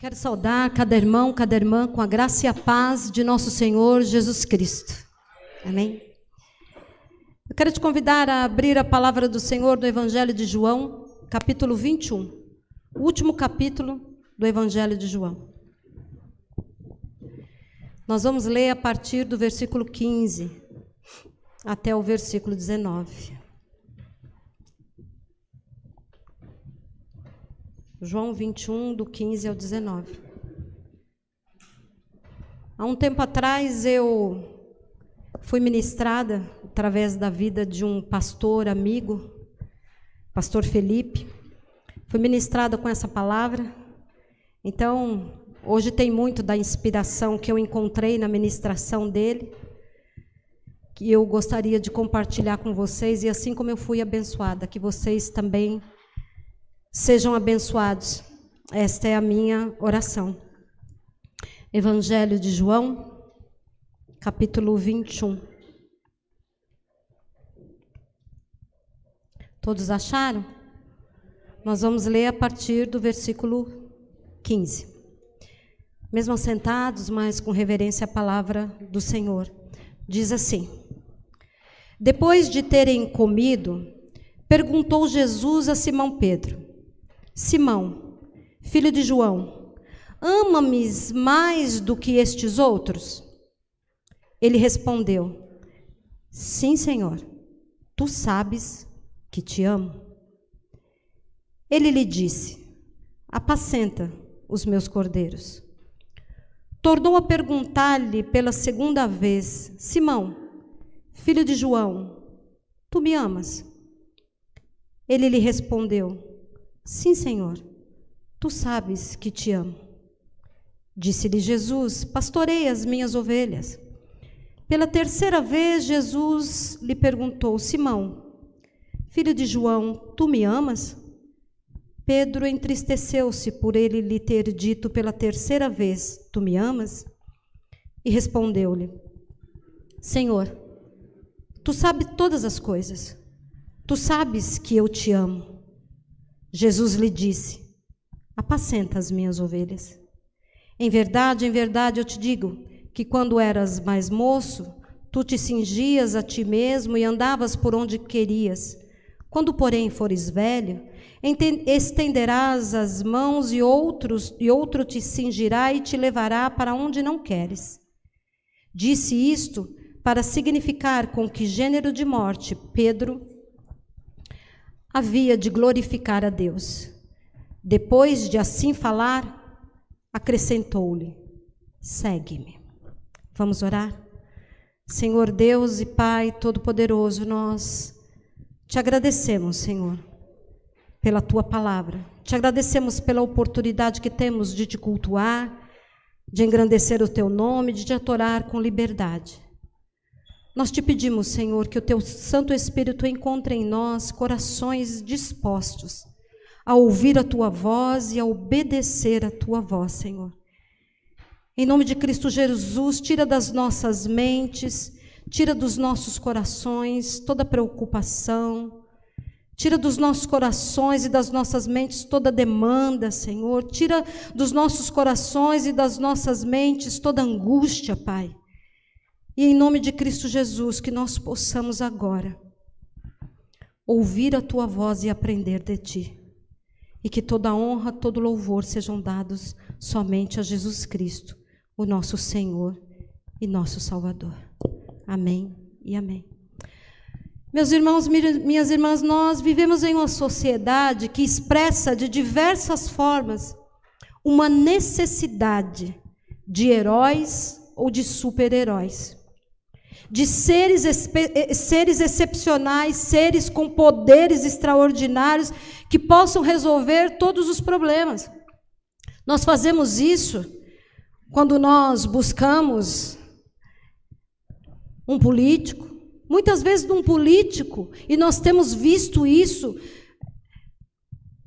Quero saudar cada irmão, cada irmã com a graça e a paz de nosso Senhor Jesus Cristo. Amém? Eu quero te convidar a abrir a palavra do Senhor no Evangelho de João, capítulo 21, o último capítulo do Evangelho de João. Nós vamos ler a partir do versículo 15 até o versículo 19. João 21, do 15 ao 19. Há um tempo atrás eu fui ministrada através da vida de um pastor amigo, pastor Felipe. Fui ministrada com essa palavra. Então, hoje tem muito da inspiração que eu encontrei na ministração dele, que eu gostaria de compartilhar com vocês, e assim como eu fui abençoada, que vocês também sejam abençoados. Esta é a minha oração. Evangelho de João, capítulo 21. Todos acharam? Nós vamos ler a partir do versículo 15. Mesmo assentados, mas com reverência à palavra do Senhor. Diz assim: Depois de terem comido, perguntou Jesus a Simão Pedro: Simão, filho de João, ama-me mais do que estes outros? Ele respondeu: Sim, Senhor, tu sabes que te amo. Ele lhe disse: Apacenta os meus cordeiros. Tornou a perguntar-lhe pela segunda vez: Simão, filho de João, tu me amas? Ele lhe respondeu: Sim, Senhor, tu sabes que te amo. Disse-lhe Jesus: Pastorei as minhas ovelhas. Pela terceira vez, Jesus lhe perguntou: Simão, filho de João, tu me amas? Pedro entristeceu-se por ele lhe ter dito pela terceira vez: Tu me amas? E respondeu-lhe: Senhor, tu sabes todas as coisas. Tu sabes que eu te amo. Jesus lhe disse: Apacenta as minhas ovelhas. Em verdade eu te digo que quando eras mais moço, tu te cingias a ti mesmo e andavas por onde querias. Quando, porém, fores velho, estenderás as mãos e outro te cingirá e te levará para onde não queres. Disse isto para significar com que gênero de morte Pedro havia de glorificar a Deus. Depois de assim falar, acrescentou-lhe: Segue-me. Vamos orar? Senhor Deus e Pai Todo-Poderoso, nós te agradecemos, Senhor, pela tua palavra. Te agradecemos pela oportunidade que temos de te cultuar, de engrandecer o teu nome, de te adorar com liberdade. Nós te pedimos, Senhor, que o teu Santo Espírito encontre em nós corações dispostos a ouvir a tua voz e a obedecer a tua voz, Senhor. Em nome de Cristo Jesus, tira das nossas mentes, tira dos nossos corações toda preocupação, tira dos nossos corações e das nossas mentes toda demanda, Senhor. Tira dos nossos corações e das nossas mentes toda angústia, Pai. E em nome de Cristo Jesus, que nós possamos agora ouvir a tua voz e aprender de ti. E que toda honra, todo louvor sejam dados somente a Jesus Cristo, o nosso Senhor e nosso Salvador. Amém e amém. Meus irmãos, minhas irmãs, nós vivemos em uma sociedade que expressa de diversas formas uma necessidade de heróis ou de super-heróis, de seres excepcionais, seres com poderes extraordinários que possam resolver todos os problemas. Nós fazemos isso quando nós buscamos um político, muitas vezes de um político, e nós temos visto isso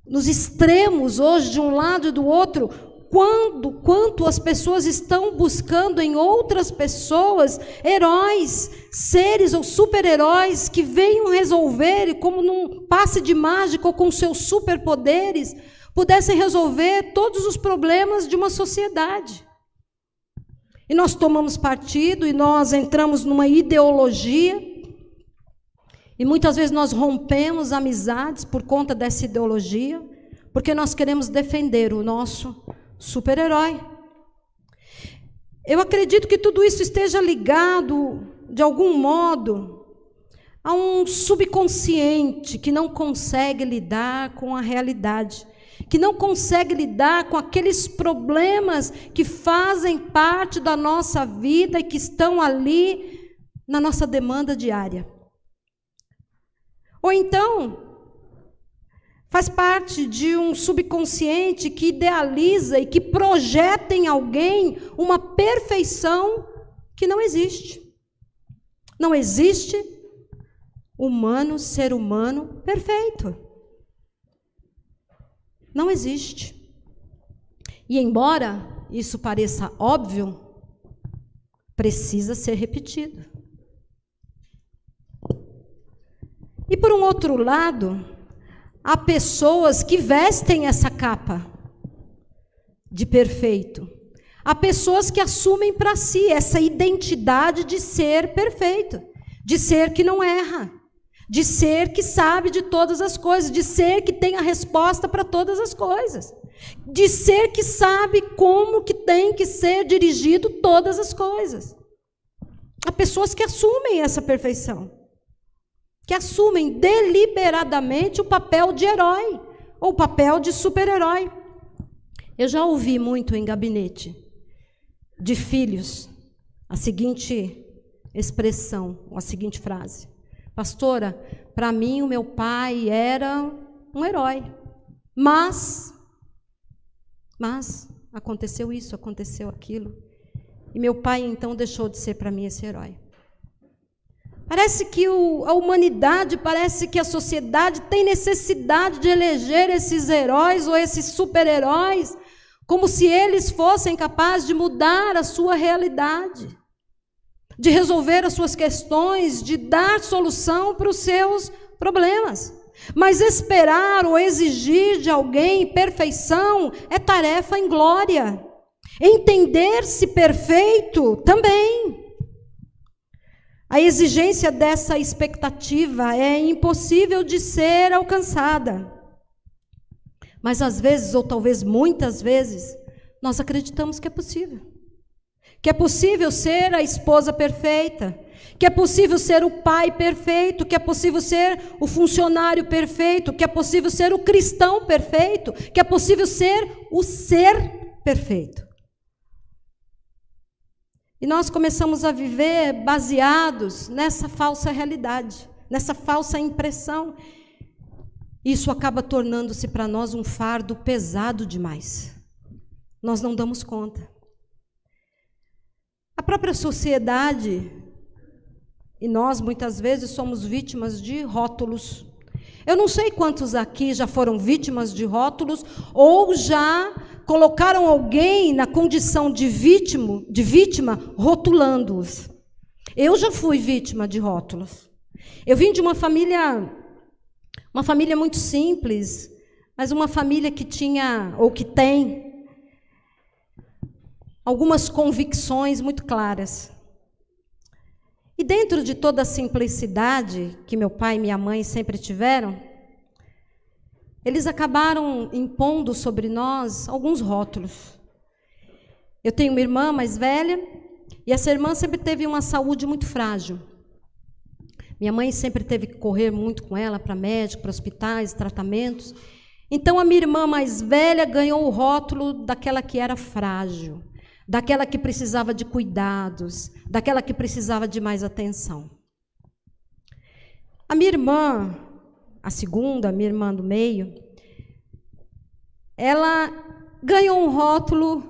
nos extremos hoje, de um lado e do outro, quanto as pessoas estão buscando em outras pessoas heróis, seres ou super-heróis que venham resolver, e como num passe de mágica ou com seus superpoderes, pudessem resolver todos os problemas de uma sociedade. E nós tomamos partido e nós entramos numa ideologia, e muitas vezes nós rompemos amizades por conta dessa ideologia, porque nós queremos defender o nosso super-herói. Eu acredito que tudo isso esteja ligado, de algum modo, a um subconsciente que não consegue lidar com a realidade, que não consegue lidar com aqueles problemas que fazem parte da nossa vida e que estão ali na nossa demanda diária. Ou então, faz parte de um subconsciente que idealiza e que projeta em alguém uma perfeição que não existe. Não existe ser humano perfeito. Não existe. E embora isso pareça óbvio, precisa ser repetido. E por um outro lado, há pessoas que vestem essa capa de perfeito. Há pessoas que assumem para si essa identidade de ser perfeito, de ser que não erra, de ser que sabe de todas as coisas, de ser que tem a resposta para todas as coisas, de ser que sabe como que tem que ser dirigido todas as coisas. Há pessoas que assumem essa perfeição, que assumem deliberadamente o papel de herói ou o papel de super-herói. Eu já ouvi muito em gabinete de filhos a seguinte expressão, a seguinte frase: pastora, para mim o meu pai era um herói, mas aconteceu isso, aconteceu aquilo, e meu pai então deixou de ser para mim esse herói. Parece que a humanidade, parece que a sociedade tem necessidade de eleger esses heróis ou esses super-heróis, como se eles fossem capazes de mudar a sua realidade, de resolver as suas questões, de dar solução para os seus problemas. Mas esperar ou exigir de alguém perfeição é tarefa inglória. Entender-se perfeito também. A exigência dessa expectativa é impossível de ser alcançada. Mas às vezes, ou talvez muitas vezes, nós acreditamos que é possível. Que é possível ser a esposa perfeita, que é possível ser o pai perfeito, que é possível ser o funcionário perfeito, que é possível ser o cristão perfeito, que é possível ser o ser perfeito. E nós começamos a viver baseados nessa falsa realidade, nessa falsa impressão. Isso acaba tornando-se para nós um fardo pesado demais. Nós não damos conta. A própria sociedade, e nós muitas vezes somos vítimas de rótulos. Eu não sei quantos aqui já foram vítimas de rótulos ou já colocaram alguém na condição de vítima rotulando-os. Eu já fui vítima de rótulos. Eu vim de uma família muito simples, mas uma família que tinha, ou que tem, algumas convicções muito claras. E dentro de toda a simplicidade que meu pai e minha mãe sempre tiveram, eles acabaram impondo sobre nós alguns rótulos. Eu tenho uma irmã mais velha, e essa irmã sempre teve uma saúde muito frágil. Minha mãe sempre teve que correr muito com ela para médico, para hospitais, tratamentos. Então, a minha irmã mais velha ganhou o rótulo daquela que era frágil, daquela que precisava de cuidados, daquela que precisava de mais atenção. A minha irmã, a segunda, a minha irmã do meio, ela ganhou um rótulo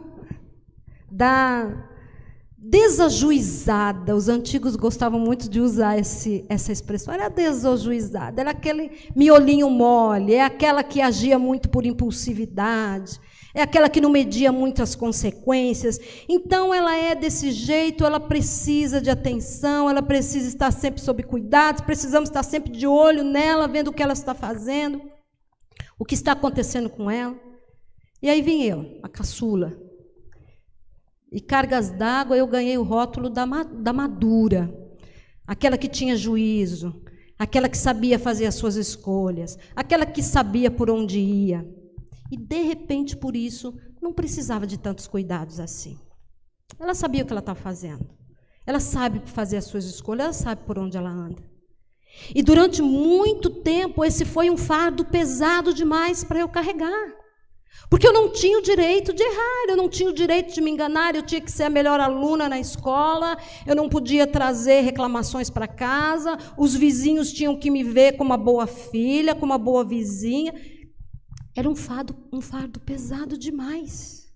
desajuizada. Os antigos gostavam muito de usar essa expressão. Era desajuizada, era aquele miolinho mole, é aquela que agia muito por impulsividade, é aquela que não media muitas consequências. Então, ela é desse jeito, ela precisa de atenção, ela precisa estar sempre sob cuidados, precisamos estar sempre de olho nela, vendo o que ela está fazendo, o que está acontecendo com ela. E aí vim eu, a caçula. E cargas d'água, eu ganhei o rótulo da madura, aquela que tinha juízo, aquela que sabia fazer as suas escolhas, aquela que sabia por onde ia. E, de repente, por isso, não precisava de tantos cuidados assim. Ela sabia o que ela estava fazendo. Ela sabe fazer as suas escolhas, ela sabe por onde ela anda. E, durante muito tempo, esse foi um fardo pesado demais para eu carregar. Porque eu não tinha o direito de errar, eu não tinha o direito de me enganar, eu tinha que ser a melhor aluna na escola, eu não podia trazer reclamações para casa, os vizinhos tinham que me ver como uma boa filha, como uma boa vizinha. Era um fardo pesado demais.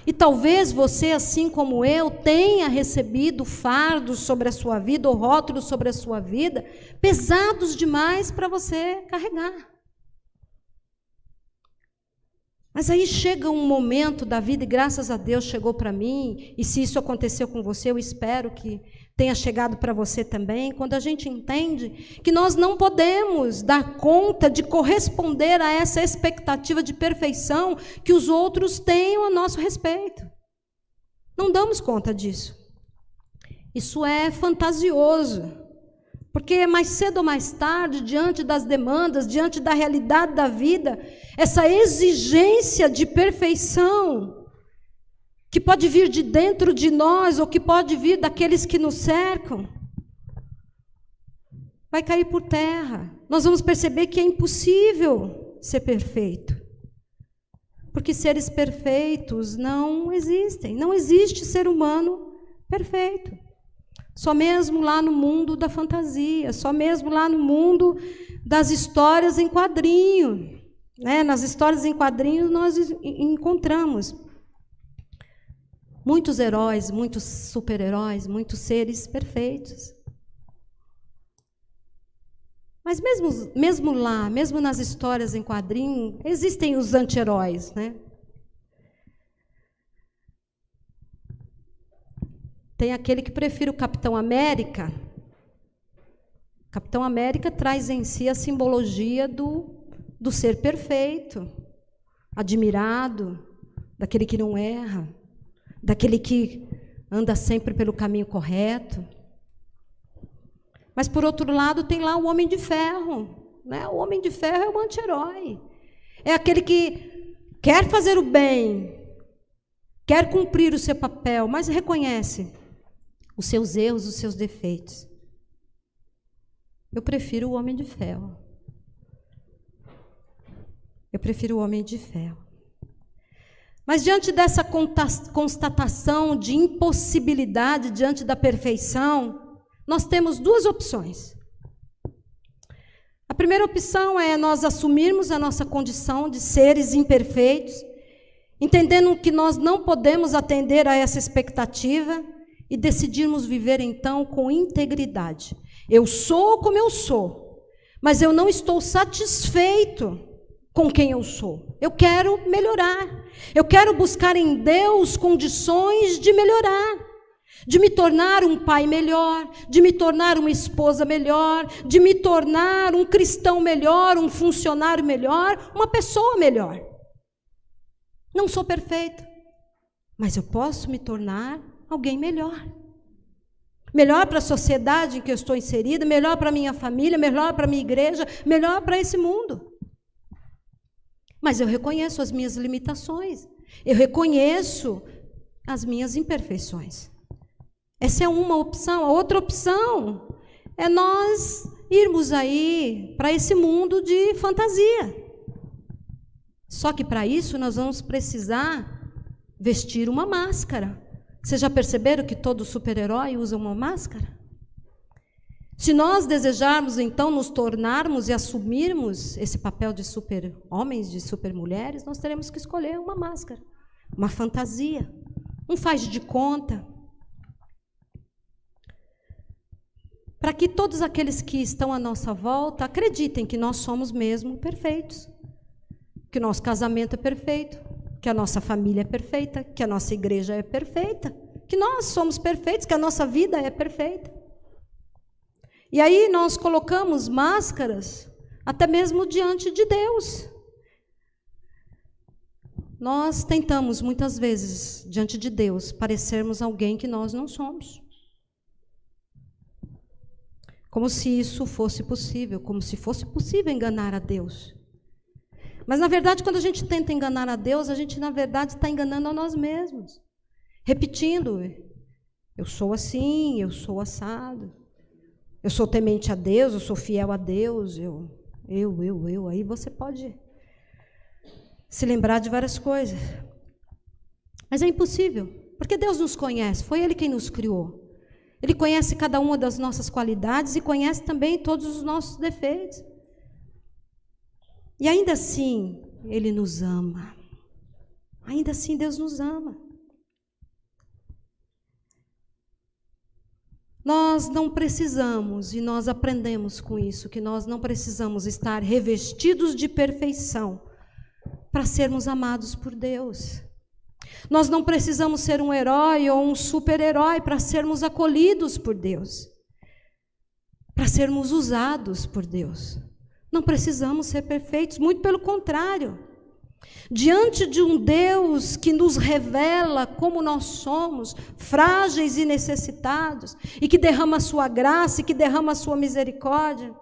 E talvez você, assim como eu, tenha recebido fardos sobre a sua vida, ou rótulos sobre a sua vida, pesados demais para você carregar. Mas aí chega um momento da vida, e graças a Deus chegou para mim, e se isso aconteceu com você, eu espero que tenha chegado para você também, quando a gente entende que nós não podemos dar conta de corresponder a essa expectativa de perfeição que os outros tenham a nosso respeito. Não damos conta disso. Isso é fantasioso. Porque mais cedo ou mais tarde, diante das demandas, diante da realidade da vida, essa exigência de perfeição, que pode vir de dentro de nós, ou que pode vir daqueles que nos cercam, vai cair por terra. Nós vamos perceber que é impossível ser perfeito. Porque seres perfeitos não existem. Não existe ser humano perfeito. Só mesmo lá no mundo da fantasia, só mesmo lá no mundo das histórias em quadrinho. Nas histórias em quadrinhos nós encontramos muitos heróis, muitos super-heróis, muitos seres perfeitos. Mas mesmo lá, mesmo nas histórias em quadrinho, existem os anti-heróis, né? Tem aquele que prefere o Capitão América. Capitão América traz em si a simbologia do ser perfeito, admirado, daquele que não erra, daquele que anda sempre pelo caminho correto. Mas, por outro lado, tem lá o Homem de Ferro. Né? O Homem de Ferro é o anti-herói. É aquele que quer fazer o bem, quer cumprir o seu papel, mas reconhece os seus erros, os seus defeitos. Eu prefiro o Homem de Ferro. Eu prefiro o Homem de Ferro. Mas diante dessa constatação de impossibilidade diante da perfeição, nós temos duas opções. A primeira opção é nós assumirmos a nossa condição de seres imperfeitos, entendendo que nós não podemos atender a essa expectativa e decidirmos viver então com integridade. Eu sou como eu sou, mas eu não estou satisfeito com quem eu sou. Eu quero melhorar. Eu quero buscar em Deus condições de melhorar, de me tornar um pai melhor, de me tornar uma esposa melhor, de me tornar um cristão melhor, um funcionário melhor, uma pessoa melhor. Não sou perfeito, mas eu posso me tornar alguém melhor. Melhor para a sociedade em que eu estou inserida, melhor para a minha família, melhor para a minha igreja, melhor para esse mundo. Mas eu reconheço as minhas limitações, eu reconheço as minhas imperfeições. Essa é uma opção. A outra opção é nós irmos aí para esse mundo de fantasia. Só que para isso nós vamos precisar vestir uma máscara. Vocês já perceberam que todo super-herói usa uma máscara? Se nós desejarmos, então, nos tornarmos e assumirmos esse papel de super-homens, de super-mulheres, nós teremos que escolher uma máscara, uma fantasia, um faz de conta, para que todos aqueles que estão à nossa volta acreditem que nós somos mesmo perfeitos, que o nosso casamento é perfeito, que a nossa família é perfeita, que a nossa igreja é perfeita, que nós somos perfeitos, que a nossa vida é perfeita. E aí nós colocamos máscaras até mesmo diante de Deus. Nós tentamos muitas vezes, diante de Deus, parecermos alguém que nós não somos. Como se isso fosse possível, como se fosse possível enganar a Deus. Mas, na verdade, quando a gente tenta enganar a Deus, a gente, na verdade, está enganando a nós mesmos. Repetindo, eu sou assim, eu sou assado, eu sou temente a Deus, eu sou fiel a Deus, eu. Aí você pode se lembrar de várias coisas. Mas é impossível, porque Deus nos conhece, foi Ele quem nos criou. Ele conhece cada uma das nossas qualidades e conhece também todos os nossos defeitos. E ainda assim, Ele nos ama. Ainda assim, Deus nos ama. Nós não precisamos, e nós aprendemos com isso, que nós não precisamos estar revestidos de perfeição para sermos amados por Deus. Nós não precisamos ser um herói ou um super-herói para sermos acolhidos por Deus, para sermos usados por Deus. Não precisamos ser perfeitos, muito pelo contrário. Diante de um Deus que nos revela como nós somos, frágeis e necessitados, e que derrama a sua graça e que derrama a sua misericórdia,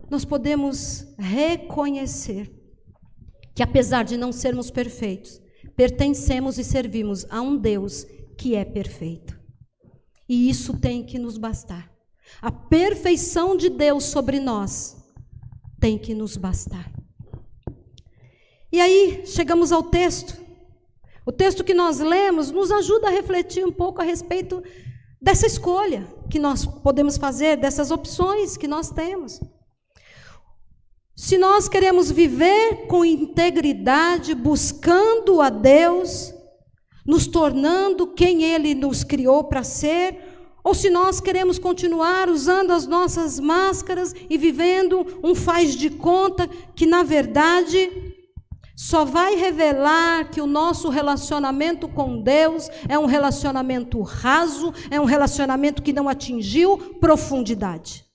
nós podemos reconhecer que, apesar de não sermos perfeitos, pertencemos e servimos a um Deus que é perfeito. E isso tem que nos bastar. A perfeição de Deus sobre nós tem que nos bastar. E aí, chegamos ao texto. O texto que nós lemos nos ajuda a refletir um pouco a respeito dessa escolha que nós podemos fazer, dessas opções que nós temos. Se nós queremos viver com integridade, buscando a Deus, nos tornando quem Ele nos criou para ser, ou se nós queremos continuar usando as nossas máscaras e vivendo um faz de conta que, na verdade, só vai revelar que o nosso relacionamento com Deus é um relacionamento raso, é um relacionamento que não atingiu profundidade.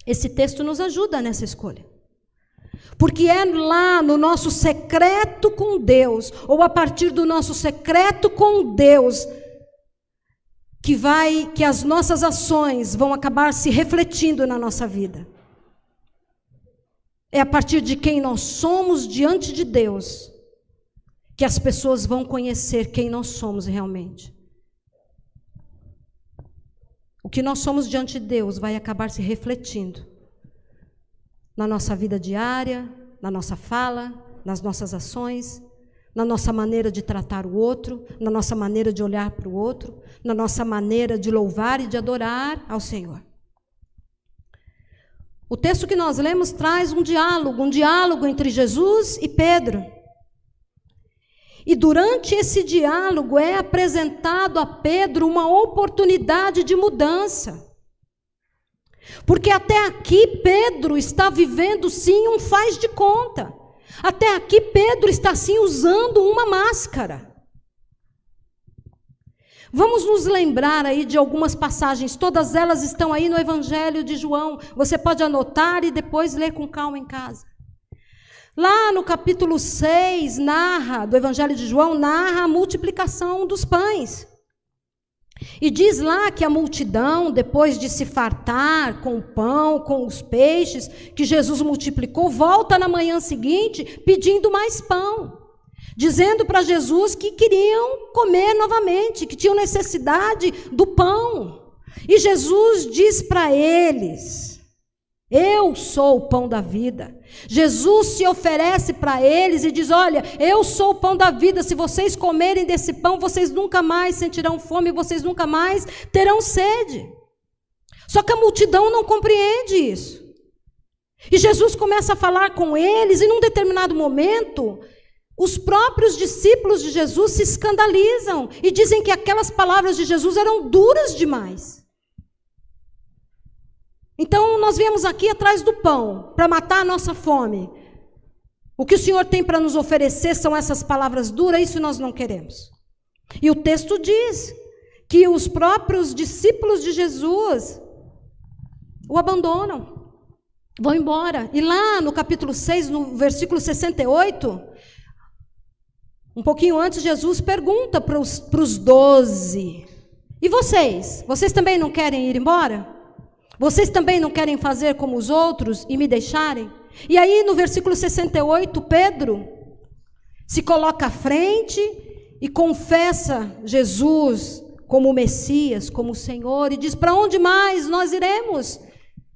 Esse texto nos ajuda nessa escolha. Porque é lá no nosso secreto com Deus, ou a partir do nosso secreto com Deus, que as nossas ações vão acabar se refletindo na nossa vida. É a partir de quem nós somos diante de Deus que as pessoas vão conhecer quem nós somos realmente. O que nós somos diante de Deus vai acabar se refletindo na nossa vida diária, na nossa fala, nas nossas ações, na nossa maneira de tratar o outro, na nossa maneira de olhar para o outro, na nossa maneira de louvar e de adorar ao Senhor. O texto que nós lemos traz um diálogo entre Jesus e Pedro. E durante esse diálogo é apresentado a Pedro uma oportunidade de mudança. Porque até aqui Pedro está vivendo sim um faz de conta. Até aqui Pedro está sim usando uma máscara. Vamos nos lembrar aí de algumas passagens, todas elas estão aí no Evangelho de João. Você pode anotar e depois ler com calma em casa. Lá no capítulo 6, do Evangelho de João, narra a multiplicação dos pães. E diz lá que a multidão, depois de se fartar com o pão, com os peixes que Jesus multiplicou, volta na manhã seguinte pedindo mais pão. Dizendo para Jesus que queriam comer novamente, que tinham necessidade do pão. E Jesus diz para eles: eu sou o pão da vida. Jesus se oferece para eles e diz: olha, eu sou o pão da vida. Se vocês comerem desse pão, vocês nunca mais sentirão fome, vocês nunca mais terão sede. Só que a multidão não compreende isso. E Jesus começa a falar com eles e num determinado momento Os próprios discípulos de Jesus se escandalizam e dizem que aquelas palavras de Jesus eram duras demais. Então, nós viemos aqui atrás do pão, para matar a nossa fome. O que o Senhor tem para nos oferecer são essas palavras duras, isso nós não queremos. E o texto diz que os próprios discípulos de Jesus o abandonam, vão embora. E lá no capítulo 6, no versículo 68, um pouquinho antes, Jesus pergunta para os 12, e vocês? Vocês também não querem ir embora? Vocês também não querem fazer como os outros e me deixarem? E aí no versículo 68, Pedro se coloca à frente e confessa Jesus como o Messias, como o Senhor, e diz: para onde mais nós iremos?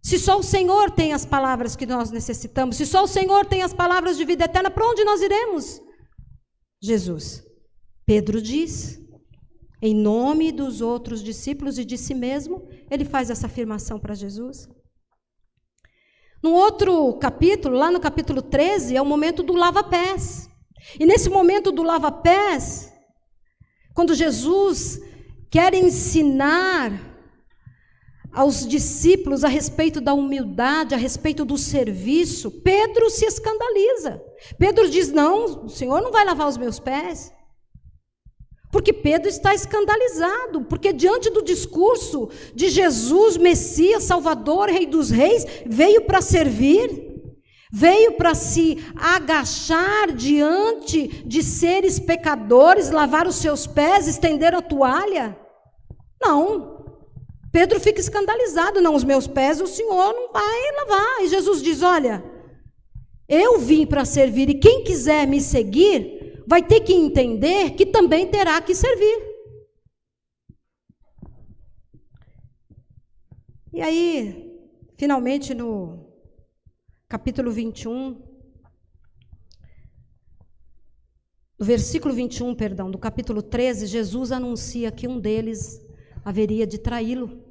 Se só o Senhor tem as palavras que nós necessitamos, se só o Senhor tem as palavras de vida eterna, para onde nós iremos? Jesus. Pedro diz, em nome dos outros discípulos e de si mesmo, ele faz essa afirmação para Jesus. No outro capítulo, lá no capítulo 13, é o momento do lava-pés. E nesse momento do lava-pés, quando Jesus quer ensinar aos discípulos a respeito da humildade, a respeito do serviço, Pedro se escandaliza. Pedro diz: não, o Senhor não vai lavar os meus pés. Porque Pedro está escandalizado, porque diante do discurso de Jesus, Messias, Salvador, Rei dos Reis, veio para servir, veio para se agachar diante de seres pecadores, lavar os seus pés, estender a toalha. Não, Pedro fica escandalizado: não, os meus pés o Senhor não vai lavar. E Jesus diz: olha, eu vim para servir, e quem quiser me seguir vai ter que entender que também terá que servir. E aí, finalmente, no capítulo 21, no versículo 21, perdão, do capítulo 13, Jesus anuncia que um deles haveria de traí-lo.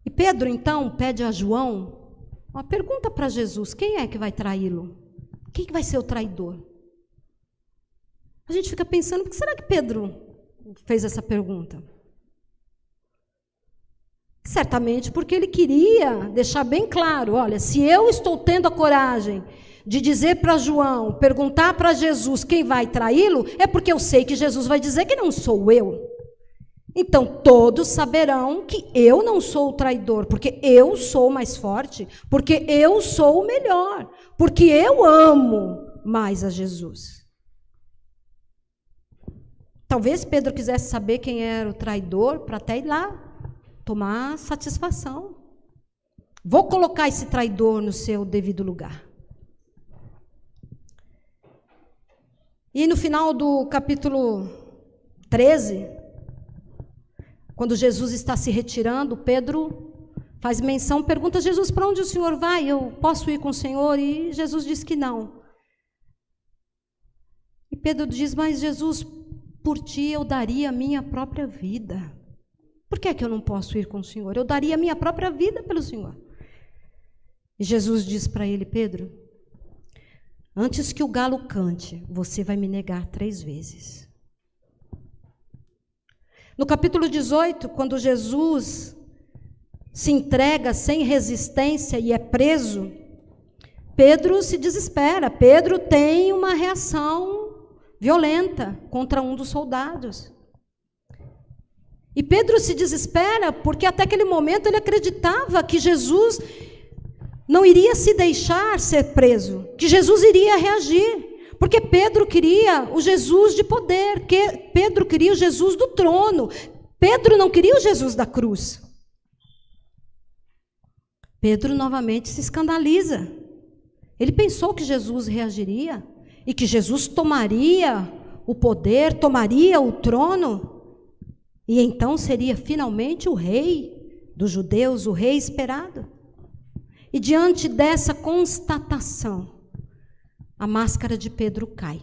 E Pedro, então, pede a João uma pergunta para Jesus: quem é que vai traí-lo? Quem que vai ser o traidor? A gente fica pensando: por que será que Pedro fez essa pergunta? Certamente porque ele queria deixar bem claro: olha, se eu estou tendo a coragem de dizer para João, perguntar para Jesus quem vai traí-lo, é porque eu sei que Jesus vai dizer que não sou eu. Então todos saberão que eu não sou o traidor, porque eu sou mais forte, porque eu sou o melhor, porque eu amo mais a Jesus. Talvez Pedro quisesse saber quem era o traidor para até ir lá tomar satisfação. Vou colocar esse traidor no seu devido lugar. E no final do capítulo 13, quando Jesus está se retirando, Pedro faz menção, pergunta a Jesus: para onde o Senhor vai? Eu posso ir com o Senhor? E Jesus diz que não. E Pedro diz: mas Jesus, por ti eu daria a minha própria vida. Por que é que eu não posso ir com o Senhor? Eu daria a minha própria vida pelo Senhor. E Jesus diz para ele: Pedro, antes que o galo cante, você vai me negar 3 vezes. No capítulo 18, quando Jesus se entrega sem resistência e é preso, Pedro se desespera. Pedro tem uma reação violenta contra um dos soldados. E Pedro se desespera porque até aquele momento ele acreditava que Jesus não iria se deixar ser preso, que Jesus iria reagir. Porque Pedro queria o Jesus de poder, Pedro queria o Jesus do trono, Pedro não queria o Jesus da cruz. Pedro novamente se escandaliza. Ele pensou que Jesus reagiria e que Jesus tomaria o poder, tomaria o trono, e então seria finalmente o rei dos judeus, o rei esperado. E diante dessa constatação, a máscara de Pedro cai,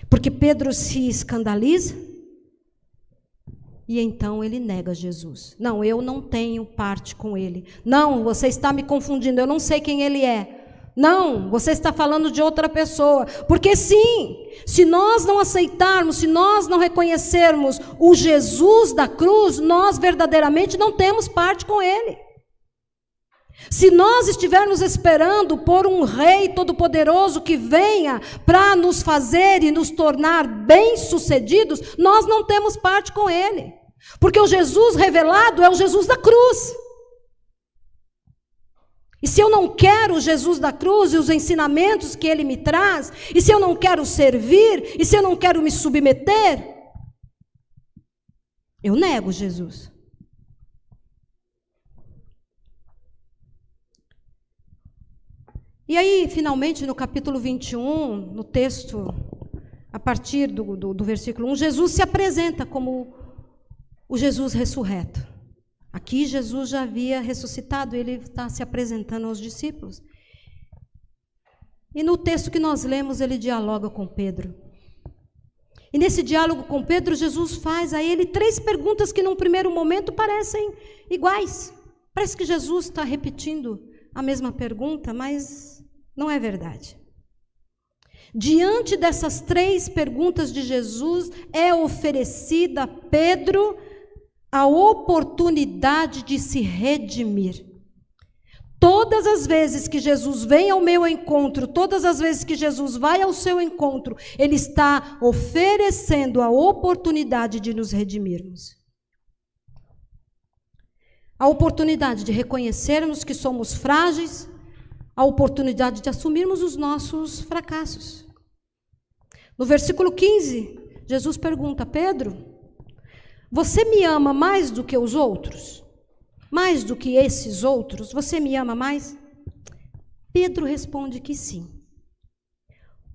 porque Pedro se escandaliza e então ele nega Jesus. Não, eu não tenho parte com ele. Não, você está me confundindo, eu não sei quem ele é. Não, você está falando de outra pessoa. Porque sim, se nós não aceitarmos, se nós não reconhecermos o Jesus da cruz, nós verdadeiramente não temos parte com ele. Se nós estivermos esperando por um rei todo-poderoso que venha para nos fazer e nos tornar bem-sucedidos, nós não temos parte com ele. Porque o Jesus revelado é o Jesus da cruz. E se eu não quero o Jesus da cruz e os ensinamentos que ele me traz, e se eu não quero servir, e se eu não quero me submeter, eu nego Jesus. E aí, finalmente, no capítulo 21, no texto, a partir do versículo 1, Jesus se apresenta como o Jesus ressurreto. Aqui Jesus já havia ressuscitado, ele está se apresentando aos discípulos. E no texto que nós lemos, ele dialoga com Pedro. E nesse diálogo com Pedro, Jesus faz a ele 3 perguntas que num primeiro momento parecem iguais. Parece que Jesus está repetindo a mesma pergunta, mas não é verdade. Diante dessas 3 perguntas de Jesus, é oferecida a Pedro a oportunidade de se redimir. Todas as vezes que Jesus vem ao meu encontro, todas as vezes que Jesus vai ao seu encontro, ele está oferecendo a oportunidade de nos redimirmos. A oportunidade de reconhecermos que somos frágeis, a oportunidade de assumirmos os nossos fracassos. No versículo 15, Jesus pergunta: Pedro, você me ama mais do que os outros? Mais do que esses outros? Você me ama mais? Pedro responde que sim.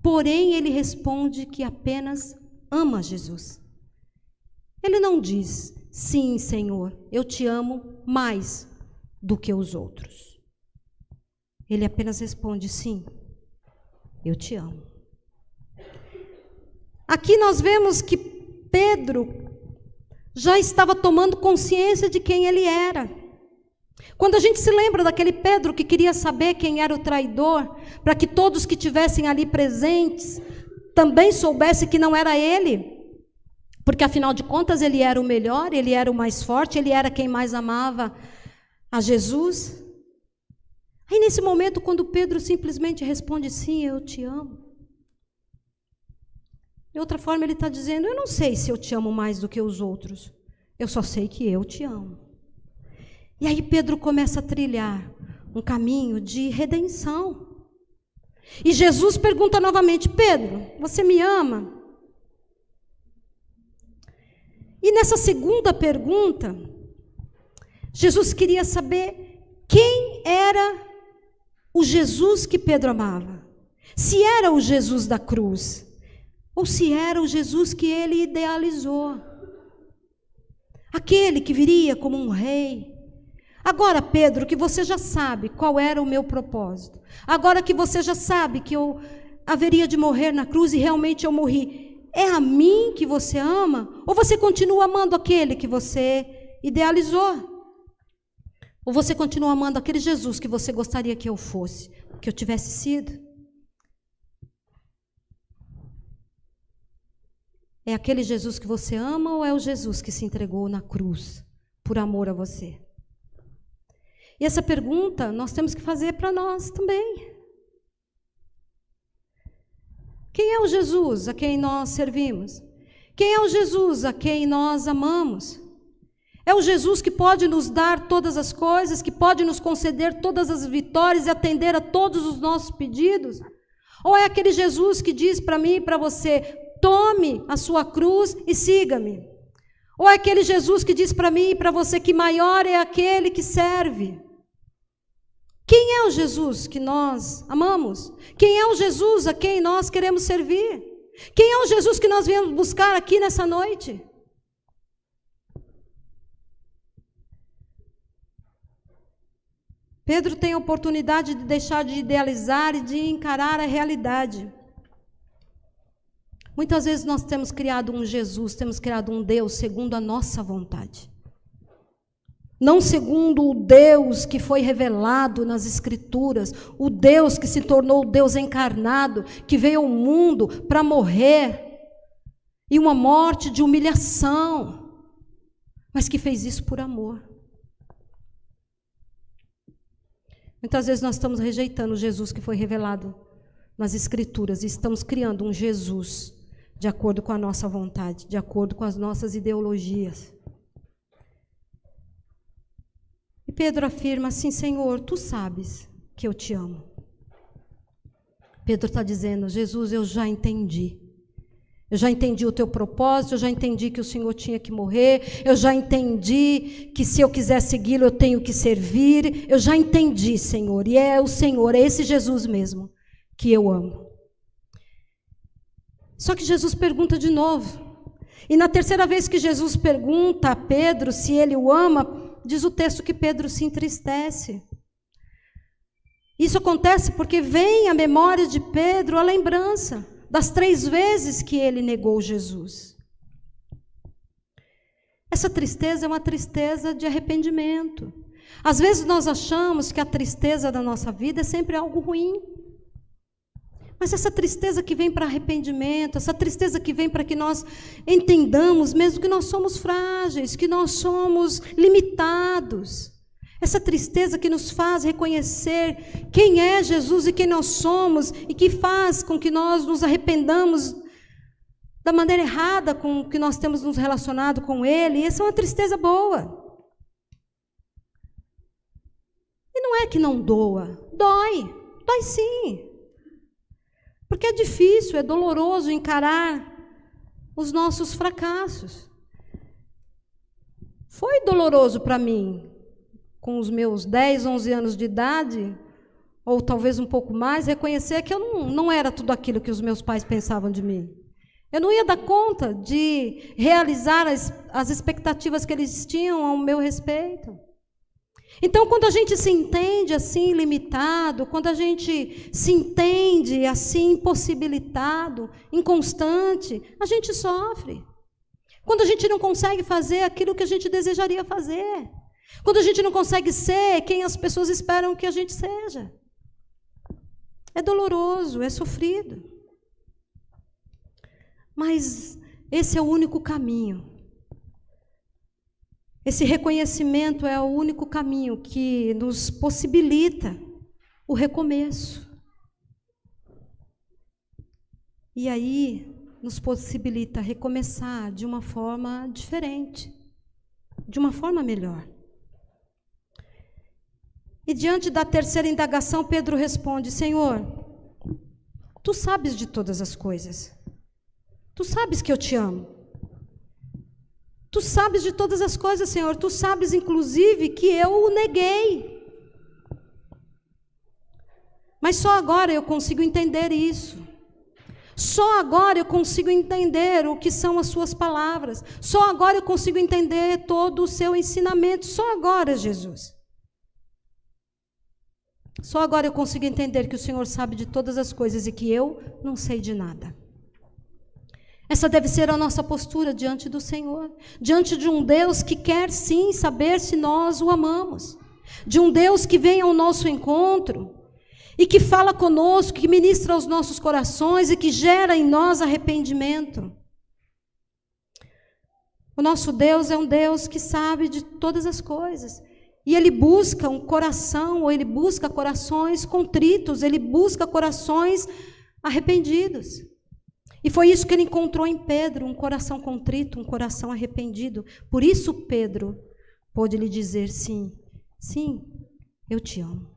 Porém, ele responde que apenas ama Jesus. Ele não diz: sim, Senhor, eu te amo mais do que os outros. Ele apenas responde: sim, eu te amo. Aqui nós vemos que Pedro já estava tomando consciência de quem ele era. Quando a gente se lembra daquele Pedro que queria saber quem era o traidor, para que todos que estivessem ali presentes também soubessem que não era ele, porque afinal de contas ele era o melhor, ele era o mais forte, ele era quem mais amava a Jesus. Aí nesse momento, quando Pedro simplesmente responde: sim, eu te amo. De outra forma, ele está dizendo: eu não sei se eu te amo mais do que os outros, eu só sei que eu te amo. E aí Pedro começa a trilhar um caminho de redenção. E Jesus pergunta novamente: Pedro, você me ama? E nessa segunda pergunta, Jesus queria saber quem era o Jesus que Pedro amava. Se era o Jesus da cruz, ou se era o Jesus que ele idealizou. Aquele que viria como um rei. Agora, Pedro, que você já sabe qual era o meu propósito. Agora que você já sabe que eu haveria de morrer na cruz e realmente eu morri. É a mim que você ama? Ou você continua amando aquele que você idealizou? Ou você continua amando aquele Jesus que você gostaria que eu fosse, que eu tivesse sido? É aquele Jesus que você ama ou é o Jesus que se entregou na cruz por amor a você? E essa pergunta nós temos que fazer para nós também. Quem é o Jesus a quem nós servimos? Quem é o Jesus a quem nós amamos? É o Jesus que pode nos dar todas as coisas, que pode nos conceder todas as vitórias e atender a todos os nossos pedidos? Ou é aquele Jesus que diz para mim e para você: tome a sua cruz e siga-me? Ou é aquele Jesus que diz para mim e para você que maior é aquele que serve? Quem é o Jesus que nós amamos? Quem é o Jesus a quem nós queremos servir? Quem é o Jesus que nós viemos buscar aqui nessa noite? Pedro tem a oportunidade de deixar de idealizar e de encarar a realidade. Muitas vezes nós temos criado um Jesus, temos criado um Deus segundo a nossa vontade. não segundo o Deus que foi revelado nas Escrituras, o Deus que se tornou o Deus encarnado, que veio ao mundo para morrer, e uma morte de humilhação, mas que fez isso por amor. Muitas vezes nós estamos rejeitando o Jesus que foi revelado nas Escrituras e estamos criando um Jesus de acordo com a nossa vontade, de acordo com as nossas ideologias. E Pedro afirma assim: Senhor, tu sabes que eu te amo. Pedro está dizendo: Jesus, eu já entendi. Eu já entendi o teu propósito, eu já entendi que o Senhor tinha que morrer, eu já entendi que se eu quiser segui-lo eu tenho que servir, eu já entendi, Senhor, e é o Senhor, é esse Jesus mesmo que eu amo. Só que Jesus pergunta de novo, e na terceira vez que Jesus pergunta a Pedro se ele o ama, diz o texto que Pedro se entristece. Isso acontece porque vem à memória de Pedro a lembrança das 3 vezes que ele negou Jesus. Essa tristeza é uma tristeza de arrependimento. Às vezes nós achamos que a tristeza da nossa vida é sempre algo ruim. Mas essa tristeza que vem para arrependimento, essa tristeza que vem para que nós entendamos mesmo que nós somos frágeis, que nós somos limitados. Essa tristeza que nos faz reconhecer quem é Jesus e quem nós somos e que faz com que nós nos arrependamos da maneira errada com que nós temos nos relacionado com Ele. E essa é uma tristeza boa. E não é que não doa, dói sim. Porque é difícil, é doloroso encarar os nossos fracassos. Foi doloroso para mim, com os meus 10, 11 anos de idade, ou talvez um pouco mais, reconhecer que eu não era tudo aquilo que os meus pais pensavam de mim. Eu não ia dar conta de realizar as expectativas que eles tinham ao meu respeito. Então, quando a gente se entende assim limitado, quando a gente se entende assim impossibilitado, inconstante, a gente sofre. Quando a gente não consegue fazer aquilo que a gente desejaria fazer. Quando a gente não consegue ser quem as pessoas esperam que a gente seja. É doloroso, é sofrido. Mas esse é o único caminho. Esse reconhecimento é o único caminho que nos possibilita o recomeço. E aí nos possibilita recomeçar de uma forma diferente, de uma forma melhor. E diante da terceira indagação, Pedro responde: Senhor, tu sabes de todas as coisas. Tu sabes que eu te amo. Tu sabes de todas as coisas, Senhor. Tu sabes, inclusive, que eu o neguei. Mas só agora eu consigo entender isso. Só agora eu consigo entender o que são as suas palavras. Só agora eu consigo entender todo o seu ensinamento. Só agora, Jesus. Só agora eu consigo entender que o Senhor sabe de todas as coisas e que eu não sei de nada. Essa deve ser a nossa postura diante do Senhor, diante de um Deus que quer sim saber se nós o amamos, de um Deus que vem ao nosso encontro e que fala conosco, que ministra aos nossos corações e que gera em nós arrependimento. O nosso Deus é um Deus que sabe de todas as coisas. E Ele busca um coração, ou Ele busca corações contritos, Ele busca corações arrependidos. E foi isso que Ele encontrou em Pedro, um coração contrito, um coração arrependido. Por isso Pedro pôde lhe dizer: sim, sim, eu te amo.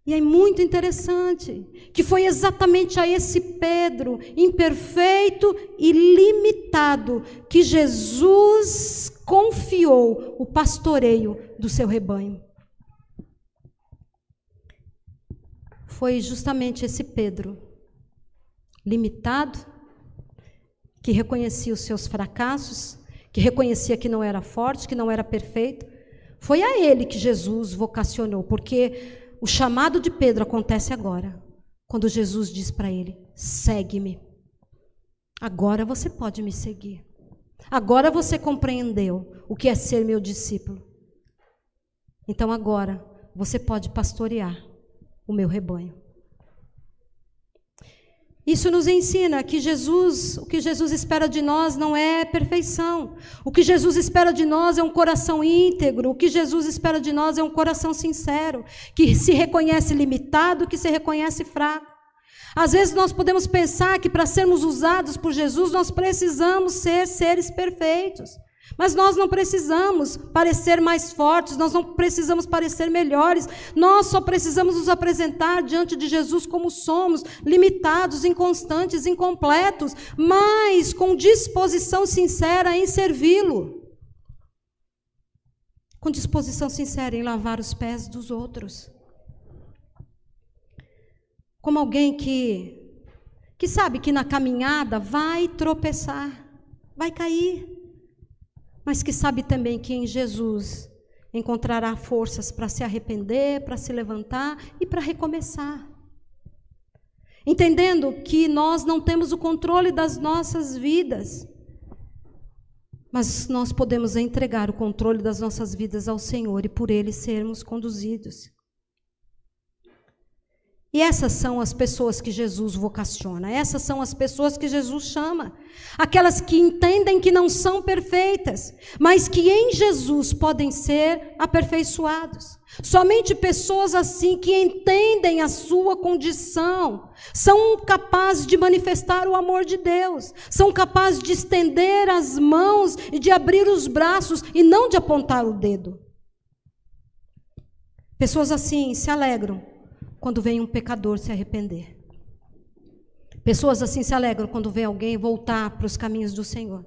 E é muito interessante que foi exatamente a esse Pedro, imperfeito e limitado, que Jesus confiou o pastoreio do seu rebanho. Foi justamente esse Pedro, limitado, que reconhecia os seus fracassos, que reconhecia que não era forte, que não era perfeito. Foi a ele que Jesus vocacionou, porque o chamado de Pedro acontece agora, quando Jesus diz para ele: segue-me. Agora você pode me seguir. Agora você compreendeu o que é ser meu discípulo. Então agora você pode pastorear o meu rebanho. Isso nos ensina que o que Jesus espera de nós não é perfeição. O que Jesus espera de nós é um coração íntegro. O que Jesus espera de nós é um coração sincero, que se reconhece limitado, que se reconhece fraco. Às vezes nós podemos pensar que para sermos usados por Jesus, nós precisamos ser seres perfeitos. Mas nós não precisamos parecer mais fortes, nós não precisamos parecer melhores, nós só precisamos nos apresentar diante de Jesus como somos, limitados, inconstantes, incompletos, mas com disposição sincera em servi-lo. Com disposição sincera em lavar os pés dos outros. Como alguém que sabe que na caminhada vai tropeçar, vai cair, mas que sabe também que em Jesus encontrará forças para se arrepender, para se levantar e para recomeçar. Entendendo que nós não temos o controle das nossas vidas, mas nós podemos entregar o controle das nossas vidas ao Senhor e por Ele sermos conduzidos. E essas são as pessoas que Jesus vocaciona, essas são as pessoas que Jesus chama, aquelas que entendem que não são perfeitas, mas que em Jesus podem ser aperfeiçoados. Somente pessoas assim que entendem a sua condição são capazes de manifestar o amor de Deus, são capazes de estender as mãos e de abrir os braços e não de apontar o dedo. Pessoas assim se alegram quando vem um pecador se arrepender. Pessoas assim se alegram quando vê alguém voltar para os caminhos do Senhor.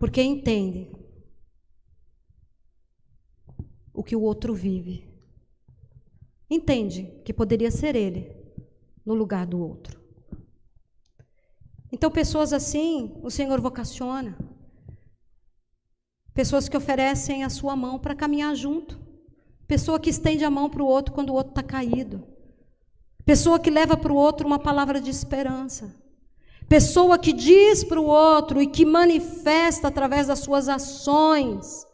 Porque entende o que o outro vive. Entende que poderia ser ele no lugar do outro. Então, pessoas assim, o Senhor vocaciona. Pessoas que oferecem a sua mão para caminhar junto. Pessoa que estende a mão para o outro quando o outro está caído. Pessoa que leva para o outro uma palavra de esperança. Pessoa que diz para o outro e que manifesta através das suas ações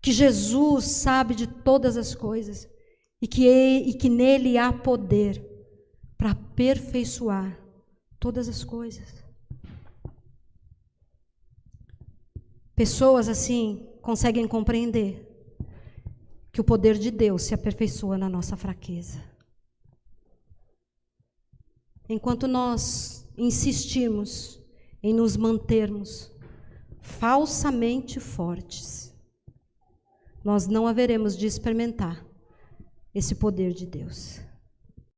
que Jesus sabe de todas as coisas e que nele há poder para aperfeiçoar todas as coisas. Pessoas assim conseguem compreender que o poder de Deus se aperfeiçoa na nossa fraqueza. Enquanto nós insistimos em nos mantermos falsamente fortes, nós não haveremos de experimentar esse poder de Deus.